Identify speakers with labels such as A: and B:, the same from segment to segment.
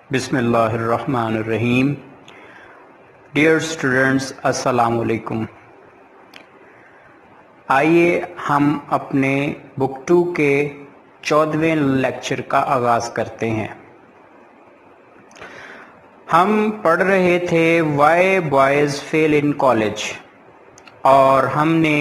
A: بسم اللہ الرحمن الرحیم. ڈیئر اسٹوڈنٹس، السلام علیکم. آئیے ہم اپنے بک 2 کے 14ویں لیکچر کا آغاز کرتے ہیں. ہم پڑھ رہے تھے why boys fail in college, اور ہم نے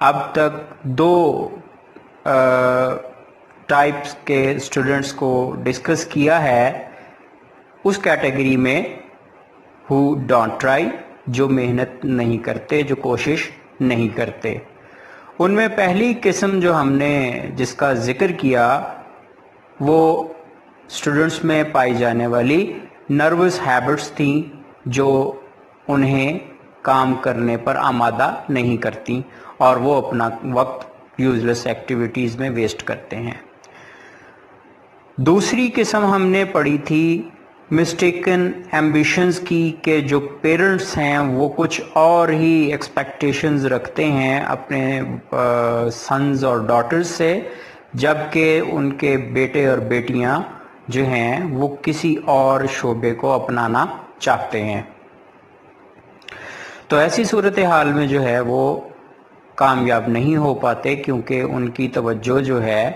A: اب تک دو ٹائپس کے اسٹوڈنٹس کو ڈسکس کیا ہے. اس کیٹیگری میں ہو ڈونٹ ٹرائی، جو محنت نہیں کرتے، جو کوشش نہیں کرتے. ان میں پہلی قسم جو ہم نے جس کا ذکر کیا وہ اسٹوڈنٹس میں پائی جانے والی نروس ہیبٹس تھیں جو انہیں کام کرنے پر آمادہ نہیں کرتی اور وہ اپنا وقت یوزلیس ایکٹیویٹیز میں ویسٹ کرتے ہیں. دوسری قسم ہم نے پڑھی تھی مسٹیکن ایمبیشنز کی، کہ جو پیرنٹس ہیں وہ کچھ اور ہی ایکسپیکٹیشنز رکھتے ہیں اپنے سنز اور ڈاٹرز سے، جبکہ ان کے بیٹے اور بیٹیاں جو ہیں وہ کسی اور شعبے کو اپنانا چاہتے ہیں. تو ایسی صورتحال میں جو ہے وہ کامیاب نہیں ہو پاتے، کیونکہ ان کی توجہ جو ہے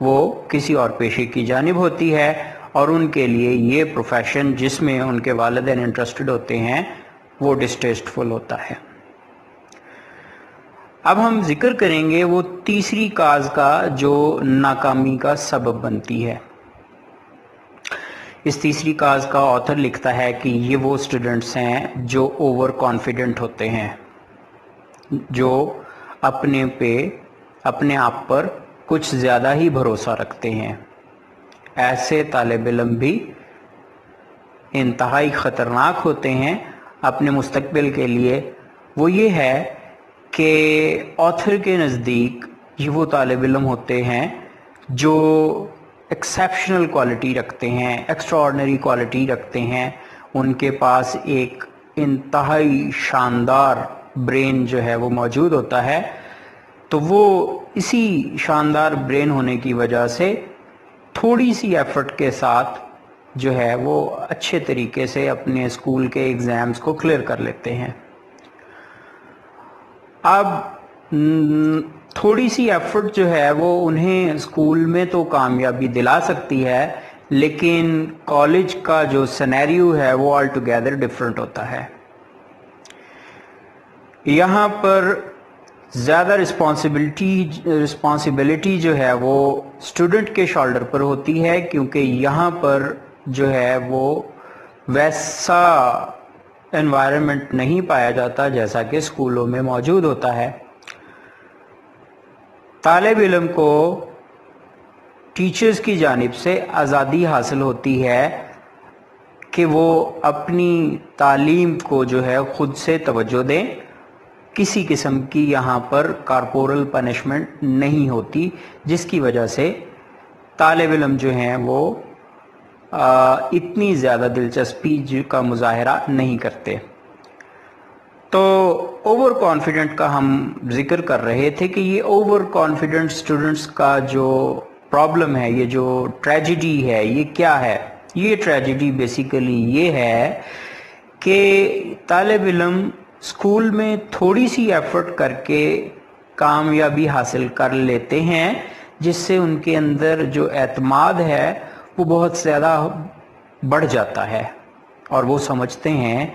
A: وہ کسی اور پیشے کی جانب ہوتی ہے، اور ان کے لیے یہ پروفیشن جس میں ان کے والدین انٹرسٹڈ ہوتے ہیں وہ ڈسٹیسٹفل ہوتا ہے. اب ہم ذکر کریں گے وہ تیسری کاز کا جو ناکامی کا سبب بنتی ہے. اس تیسری کاز کا آتھر لکھتا ہے کہ یہ وہ اسٹوڈنٹس ہیں جو اوور کانفیڈنٹ ہوتے ہیں، جو اپنے آپ پر کچھ زیادہ ہی بھروسہ رکھتے ہیں. ایسے طالب علم بھی انتہائی خطرناک ہوتے ہیں اپنے مستقبل کے لیے. وہ یہ ہے کہ آتھر کے نزدیک یہ وہ طالب علم ہوتے ہیں جو ایکسیپشنل کوالٹی رکھتے ہیں، ایکسٹرا آرڈنری کوالٹی رکھتے ہیں. ان کے پاس ایک انتہائی شاندار برین جو ہے وہ موجود ہوتا ہے. تو وہ اسی شاندار برین ہونے کی وجہ سے تھوڑی سی ایفرٹ کے ساتھ جو ہے وہ اچھے طریقے سے اپنے اسکول کے ایگزامز کو کلیئر کر لیتے ہیں. اب تھوڑی سی ایفرٹ جو ہے وہ انہیں اسکول میں تو کامیابی دلا سکتی ہے، لیکن کالج کا جو سینیریو ہے وہ آل ٹوگیدر ڈفرینٹ ہوتا ہے. یہاں پر زیادہ رسپانسبلٹی جو ہے وہ اسٹوڈنٹ کے شولڈر پر ہوتی ہے، کیونکہ یہاں پر جو ہے وہ ویسا انوائرمنٹ نہیں پایا جاتا جیسا کہ اسکولوں میں موجود ہوتا ہے. طالب علم کو ٹیچرز کی جانب سے آزادی حاصل ہوتی ہے کہ وہ اپنی تعلیم کو جو ہے خود سے توجہ دیں. کسی قسم کی یہاں پر کارپورل پنشمنٹ نہیں ہوتی، جس کی وجہ سے طالب علم جو ہیں وہ اتنی زیادہ دلچسپی کا مظاہرہ نہیں کرتے. تو اوور کانفیڈنٹ کا ہم ذکر کر رہے تھے کہ یہ اوور کانفیڈنٹ اسٹوڈنٹس کا جو پرابلم ہے، یہ جو ٹریجڈی ہے، یہ کیا ہے؟ یہ ٹریجڈی بیسیکلی یہ ہے کہ طالب علم اسکول میں تھوڑی سی ایفرٹ کر کے کامیابی حاصل کر لیتے ہیں، جس سے ان کے اندر جو اعتماد ہے وہ بہت زیادہ بڑھ جاتا ہے، اور وہ سمجھتے ہیں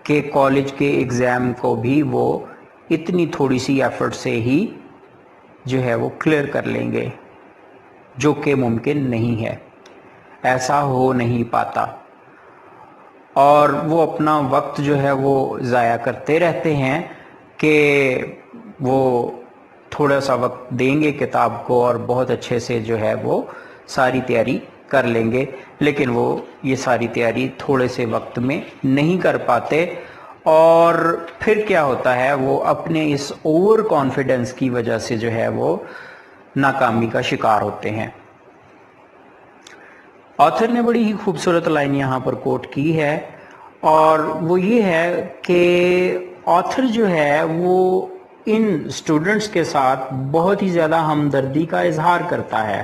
A: کہ کالج کے ایگزام کو بھی وہ اتنی تھوڑی سی ایفرٹ سے ہی جو ہے وہ کلیئر کر لیں گے، جو کہ ممکن نہیں ہے. ایسا ہو نہیں پاتا، اور وہ اپنا وقت جو ہے وہ ضائع کرتے رہتے ہیں کہ وہ تھوڑا سا وقت دیں گے کتاب کو اور بہت اچھے سے جو ہے وہ ساری تیاری کر لیں گے، لیکن وہ یہ ساری تیاری تھوڑے سے وقت میں نہیں کر پاتے. اور پھر کیا ہوتا ہے، وہ اپنے اس اوور کانفیڈنس کی وجہ سے جو ہے وہ ناکامی کا شکار ہوتے ہیں. آتھر نے بڑی ہی خوبصورت لائن یہاں پر کوٹ کی ہے، اور وہ یہ ہے کہ آتھر جو ہے وہ ان اسٹوڈنٹس کے ساتھ بہت ہی زیادہ ہمدردی کا اظہار کرتا ہے.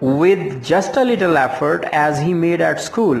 A: with just a little effort as he made at school,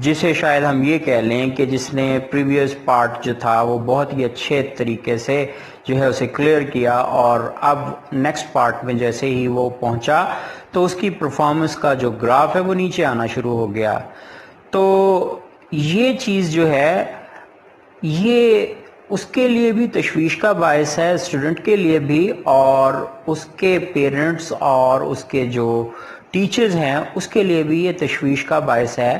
A: جسے شاید ہم یہ کہہ لیں کہ جس نے پریویس پارٹ جو تھا وہ بہت ہی اچھے طریقے سے جو ہے اسے کلیئر کیا، اور اب نیکسٹ پارٹ میں جیسے ہی وہ پہنچا تو اس کی پرفارمنس کا جو گراف ہے وہ نیچے آنا شروع ہو گیا. تو یہ چیز جو ہے یہ اس کے لیے بھی تشویش کا باعث ہے، اسٹوڈنٹ کے لیے بھی، اور اس کے پیرنٹس اور اس کے جو ٹیچرز ہیں اس کے لیے بھی یہ تشویش کا باعث ہے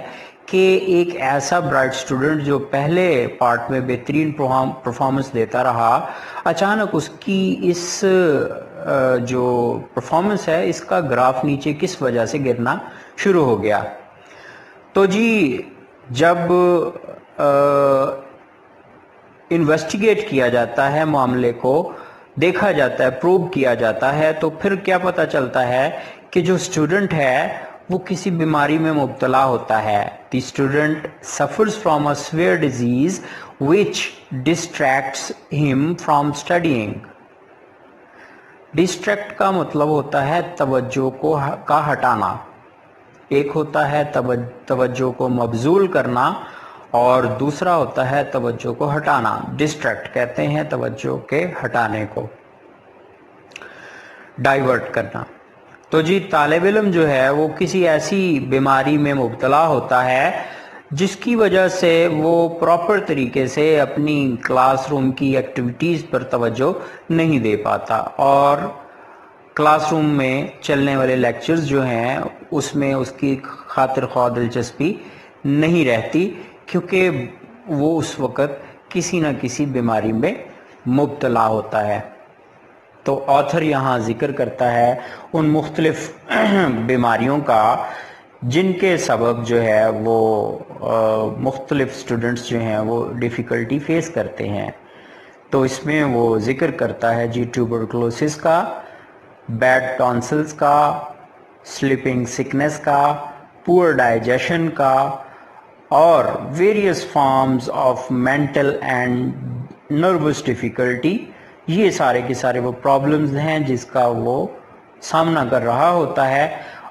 A: کہ ایک ایسا برائٹ اسٹوڈنٹ جو پہلے پارٹ میں بہترین پرفارمنس دیتا رہا، اچانک اس کی اس جو پرفارمنس ہے اس کا گراف نیچے کس وجہ سے گرنا شروع ہو گیا. تو جی جب انویسٹیگیٹ کیا جاتا ہے، معاملے کو دیکھا جاتا ہے، پروو کیا جاتا ہے، تو پھر کیا پتہ چلتا ہے کہ جو اسٹوڈنٹ ہے وہ کسی بیماری میں مبتلا ہوتا ہے. The student suffers from a severe disease which distracts him from studying. Distract کا مطلب ہوتا ہے توجہ کا ہٹانا. ایک ہوتا ہے توجہ کو مبذول کرنا اور دوسرا ہوتا ہے توجہ کو ہٹانا. ڈسٹریکٹ کہتے ہیں توجہ کے ہٹانے کو، ڈائیورٹ کرنا. تو جی طالب علم جو ہے وہ کسی ایسی بیماری میں مبتلا ہوتا ہے جس کی وجہ سے وہ پراپر طریقے سے اپنی کلاس روم کی ایکٹیویٹیز پر توجہ نہیں دے پاتا، اور کلاس روم میں چلنے والے لیکچرز جو ہیں اس میں اس کی خاطر خواہ دلچسپی نہیں رہتی، کیونکہ وہ اس وقت کسی نہ کسی بیماری میں مبتلا ہوتا ہے. تو آتھر یہاں ذکر کرتا ہے ان مختلف بیماریوں کا جن کے سبب جو ہے وہ مختلف سٹوڈنٹس جو ہیں وہ ڈیفیکلٹی فیس کرتے ہیں. تو اس میں وہ ذکر کرتا ہے جی ٹیوبرکلوسس کا، بیڈ ٹانسلز کا، سلیپنگ سکنس کا، پور ڈائجیشن کا، اور various forms of mental and nervous difficulty. یہ سارے کے سارے وہ پرابلمز ہیں جس کا وہ سامنا کر رہا ہوتا ہے،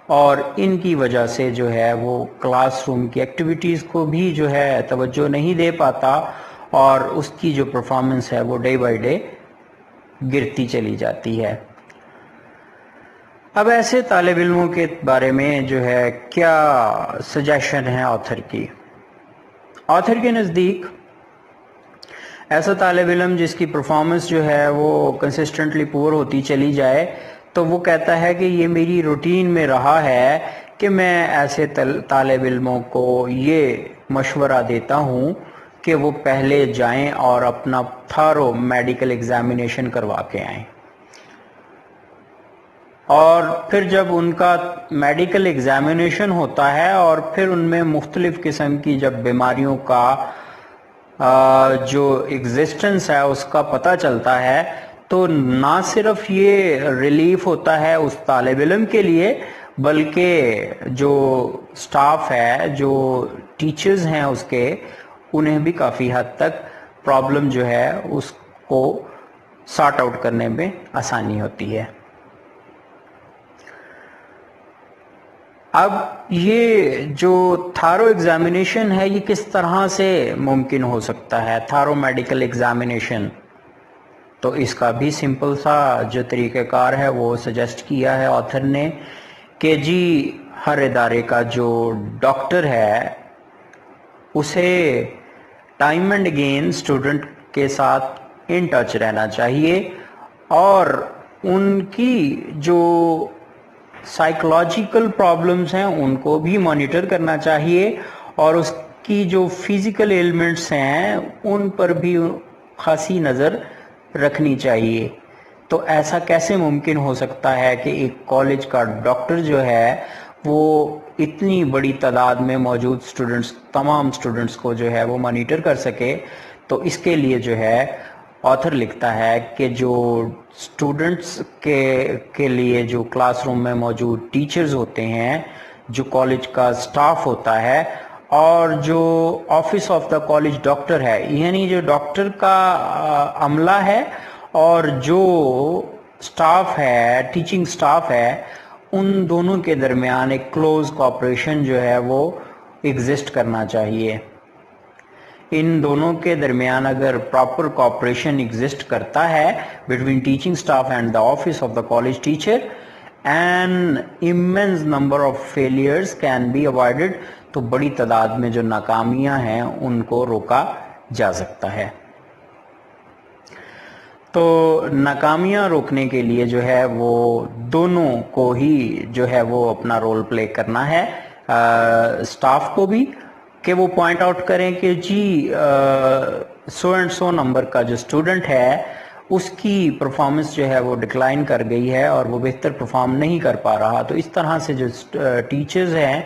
A: اور ان کی وجہ سے جو ہے وہ کلاس روم کی ایکٹیویٹیز کو بھی جو ہے توجہ نہیں دے پاتا، اور اس کی جو پرفارمنس ہے وہ ڈے بائی ڈے گرتی چلی جاتی ہے. اب ایسے طالب علموں کے بارے میں جو ہے کیا سجیشن ہے آتھر کی؟ آتھر کے نزدیک ایسا طالب علم جس کی پرفارمنس جو ہے وہ کنسسٹنٹلی پور ہوتی چلی جائے، تو وہ کہتا ہے کہ یہ میری روٹین میں رہا ہے کہ میں ایسے طالب علموں کو یہ مشورہ دیتا ہوں کہ وہ پہلے جائیں اور اپنا تھارو میڈیکل ایگزامینیشن کروا کے آئیں، اور پھر جب ان کا میڈیکل ایگزامینیشن ہوتا ہے اور پھر ان میں مختلف قسم کی جب بیماریوں کا جو ایگزسٹنس ہے اس کا پتہ چلتا ہے، تو نہ صرف یہ ریلیف ہوتا ہے اس طالب علم کے لیے، بلکہ جو سٹاف ہے، جو ٹیچرز ہیں اس کے، انہیں بھی کافی حد تک پرابلم جو ہے اس کو سارٹ آؤٹ کرنے میں آسانی ہوتی ہے. اب یہ جو تھارو ایگزامینیشن ہے یہ کس طرح سے ممکن ہو سکتا ہے، تھارو میڈیکل ایگزامینیشن؟ تو اس کا بھی سمپل سا جو طریقہ کار ہے وہ سجیسٹ کیا ہے آتھر نے کہ جی ہر ادارے کا جو ڈاکٹر ہے اسے ٹائم اینڈ اگین اسٹوڈنٹ کے ساتھ ان ٹچ رہنا چاہیے، اور ان کی جو سائیکولوجیکل پرابلمز ہیں ان کو بھی مانیٹر کرنا چاہیے، اور اس کی جو فزیکل ایلمنٹس ہیں ان پر بھی خاصی نظر رکھنی چاہیے. تو ایسا کیسے ممکن ہو سکتا ہے کہ ایک کالج کا ڈاکٹر جو ہے وہ اتنی بڑی تعداد میں موجود تمام اسٹوڈنٹس کو جو ہے وہ مانیٹر کر سکے؟ تو اس کے لیے جو ہے آتھر لکھتا ہے کہ جو اسٹوڈنٹس کے لیے جو کلاس روم میں موجود ٹیچرز ہوتے ہیں، جو کالج کا سٹاف ہوتا ہے، اور جو office of the college doctor ہے، یعنی جو ڈاکٹر کا عملہ ہے اور جو سٹاف ہے، ٹیچنگ سٹاف ہے، ان دونوں کے درمیان ایک کلوز کوآپریشن جو ہے وہ ایگزسٹ کرنا چاہیے. ان دونوں کے درمیان اگر پراپر کوآپریشن ایگزسٹ کرتا ہے between teaching staff and the office of the college teacher, an immense number of failures can be avoided, تو بڑی تعداد میں جو ناکامیاں ہیں ان کو روکا جا سکتا ہے. تو ناکامیاں روکنے کے لیے جو ہے وہ دونوں کو ہی جو ہے وہ اپنا رول پلے کرنا ہے, اسٹاف کو بھی کہ وہ پوائنٹ آؤٹ کریں کہ جی سو اینڈ سو نمبر کا جو اسٹوڈنٹ ہے اس کی پرفارمنس جو ہے وہ ڈکلائن کر گئی ہے اور وہ بہتر پرفارم نہیں کر پا رہا. تو اس طرح سے جو ٹیچرز ہیں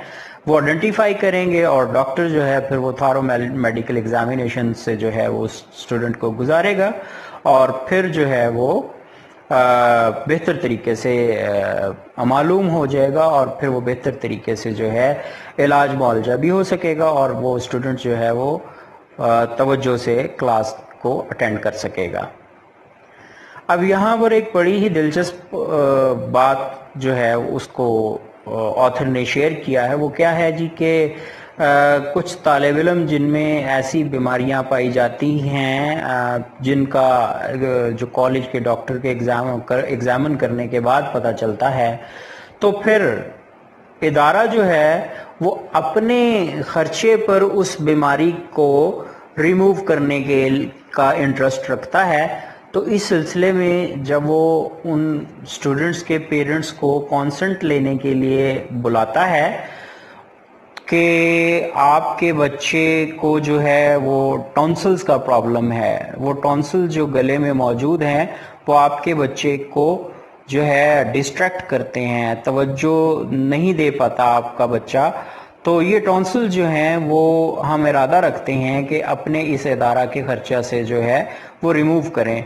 A: وہ آئیڈینٹیفائی کریں گے اور ڈاکٹر جو ہے پھر وہ تھارو میڈیکل ایگزامینیشن سے جو ہے وہ اسٹوڈنٹ کو گزارے گا اور پھر جو ہے وہ بہتر طریقے سے معلوم ہو جائے گا اور پھر وہ بہتر طریقے سے جو ہے علاج معالجہ بھی ہو سکے گا اور وہ اسٹوڈنٹ جو ہے وہ توجہ سے کلاس کو اٹینڈ کر سکے گا. اب یہاں پر ایک بڑی ہی دلچسپ بات جو ہے اس کو آتھر نے شیئر کیا ہے, وہ کیا ہے جی کہ کچھ طالب علم جن میں ایسی بیماریاں پائی جاتی ہیں جن کا جو کالج کے ڈاکٹر کے ایگزامن کرنے کے بعد پتہ چلتا ہے, تو پھر ادارہ جو ہے وہ اپنے خرچے پر اس بیماری کو ریموو کرنے کا انٹرسٹ رکھتا ہے. تو اس سلسلے میں جب وہ ان اسٹوڈنٹس کے پیرنٹس کو کانسنٹ لینے کے لیے بلاتا ہے کہ آپ کے بچے کو جو ہے وہ ٹونسلز کا پرابلم ہے, وہ ٹونسل جو گلے میں موجود ہیں وہ آپ کے بچے کو جو ہے ڈسٹریکٹ کرتے ہیں, توجہ نہیں دے پاتا آپ کا بچہ, تو یہ ٹونسل جو ہیں وہ ہم ارادہ رکھتے ہیں کہ اپنے اس ادارہ کے خرچہ سے جو ہے وہ ریموو کریں.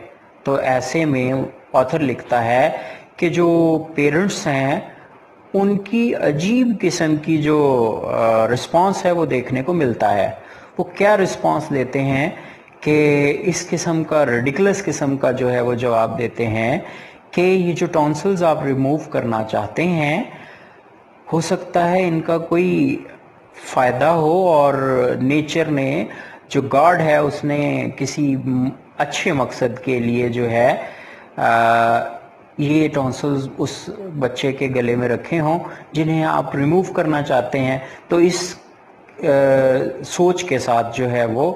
A: تو ایسے میں آتھر لکھتا ہے کہ جو پیرنٹس ہیں ان کی عجیب قسم کی جو رسپانس ہے وہ دیکھنے کو ملتا ہے. وہ کیا رسپانس دیتے ہیں کہ اس قسم کا ریڈیکلس قسم کا جو ہے وہ جواب دیتے ہیں کہ یہ جو ٹونسلز آپ ریموو کرنا چاہتے ہیں ہو سکتا ہے ان کا کوئی فائدہ ہو اور نیچر نے جو گاڈ ہے اس نے کسی اچھے مقصد کے لیے جو ہے یہ ٹونسلز اس بچے کے گلے میں رکھے ہوں جنہیں آپ ریموو کرنا چاہتے ہیں. تو اس سوچ کے ساتھ جو ہے وہ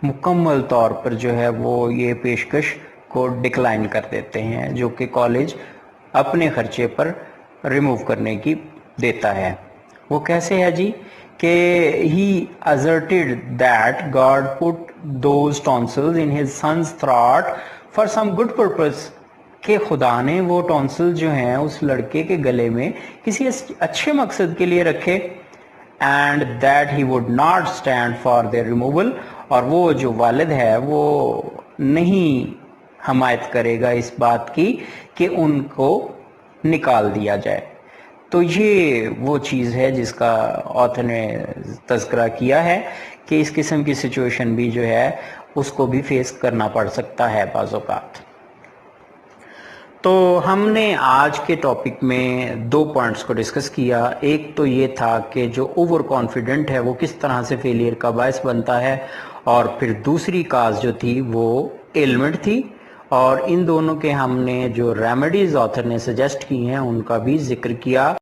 A: مکمل طور پر جو ہے وہ یہ پیشکش کو ڈکلائن کر دیتے ہیں جو کہ کالج اپنے خرچے پر ریموو کرنے کی دیتا ہے. وہ کیسے ہے جی کہ he asserted that God put those tonsils in his son's throat for some good purpose, کہ خدا نے وہ ٹونسل جو ہیں اس لڑکے کے گلے میں کسی اچھے مقصد کے لیے رکھے, and that he would not stand for their removal, اور وہ جو والد ہے وہ نہیں حمایت کرے گا اس بات کی کہ ان کو نکال دیا جائے. تو یہ وہ چیز ہے جس کا آتھر نے تذکرہ کیا ہے کہ اس قسم کی سچویشن بھی جو ہے اس کو بھی فیس کرنا پڑ سکتا ہے بعض اوقات. تو ہم نے آج کے ٹاپک میں 2 پوائنٹس کو ڈسکس کیا. ایک تو یہ تھا کہ جو اوور کانفیڈنٹ ہے وہ کس طرح سے فیلئر کا باعث بنتا ہے, اور پھر دوسری کاز جو تھی وہ ایلمنٹ تھی, اور ان دونوں کے ہم نے جو ریمیڈیز آتھر نے سجیسٹ کی ہیں ان کا بھی ذکر کیا.